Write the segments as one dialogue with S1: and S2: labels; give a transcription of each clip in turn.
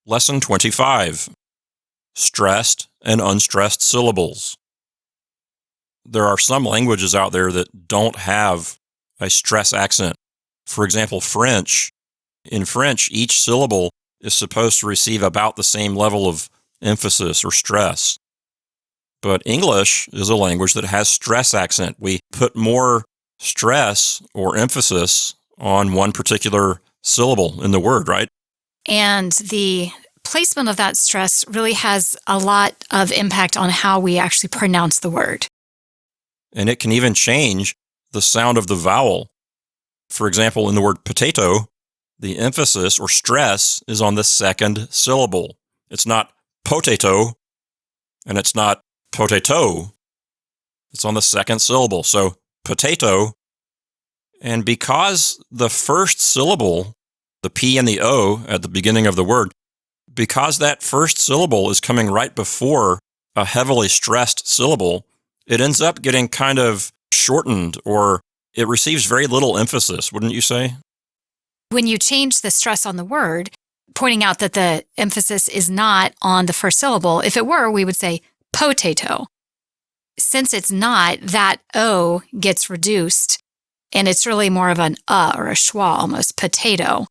S1: Lesson 25. Stressed and unstressed syllables. There are some languages out there that don't have a stress accent. For example, French. In French, each syllable is supposed to receive about the same level of emphasis or stress. But English is a language that has stress accent. We put more stress or emphasis on one particular syllable in the word, right?
S2: And the placement of that stress really has a lot of impact on how we actually pronounce the word.
S1: And it can even change the sound of the vowel. For example, in the word potato, the emphasis or stress is on the second syllable. It's not potato, and it's not potato. It's on the second syllable. So potato. And because the first syllable, the P and the O at the beginning of the word, because that first syllable is coming right before a heavily stressed syllable, it ends up getting kind of shortened, or it receives very little emphasis, wouldn't you say?
S2: When you change the stress on the word, pointing out that the emphasis is not on the first syllable, if it were, we would say potato. Since it's not, that O gets reduced, and it's really more of an or a schwa almost, potato.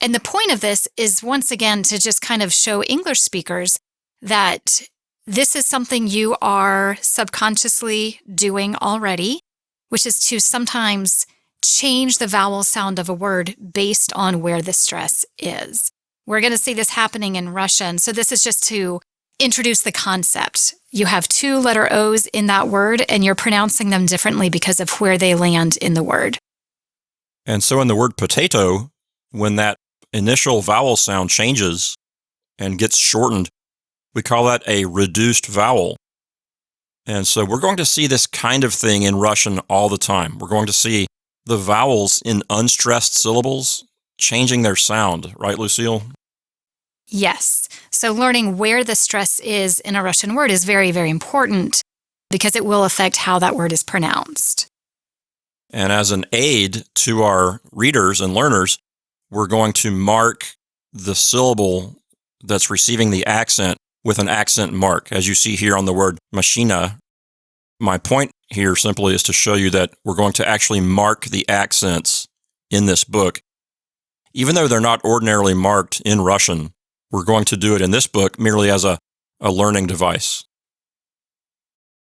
S2: And the point of this is, once again, to just kind of show English speakers that this is something you are subconsciously doing already, which is to sometimes change the vowel sound of a word based on where the stress is. We're going to see this happening in Russian, so this is just to introduce the concept. You have two letter O's in that word, and you're pronouncing them differently because of where they land in the word.
S1: And so in the word potato, when that initial vowel sound changes and gets shortened, we call that a reduced vowel. And so we're going to see this kind of thing in Russian all the time. We're going to see the vowels in unstressed syllables changing their sound, right, Lucille?
S2: Yes. So learning where the stress is in a Russian word is very, very important because it will affect how that word is pronounced.
S1: And as an aid to our readers and learners, we're going to mark the syllable that's receiving the accent with an accent mark, as you see here on the word machina. My point here simply is to show you that we're going to actually mark the accents in this book. Even though they're not ordinarily marked in Russian, we're going to do it in this book merely as a learning device.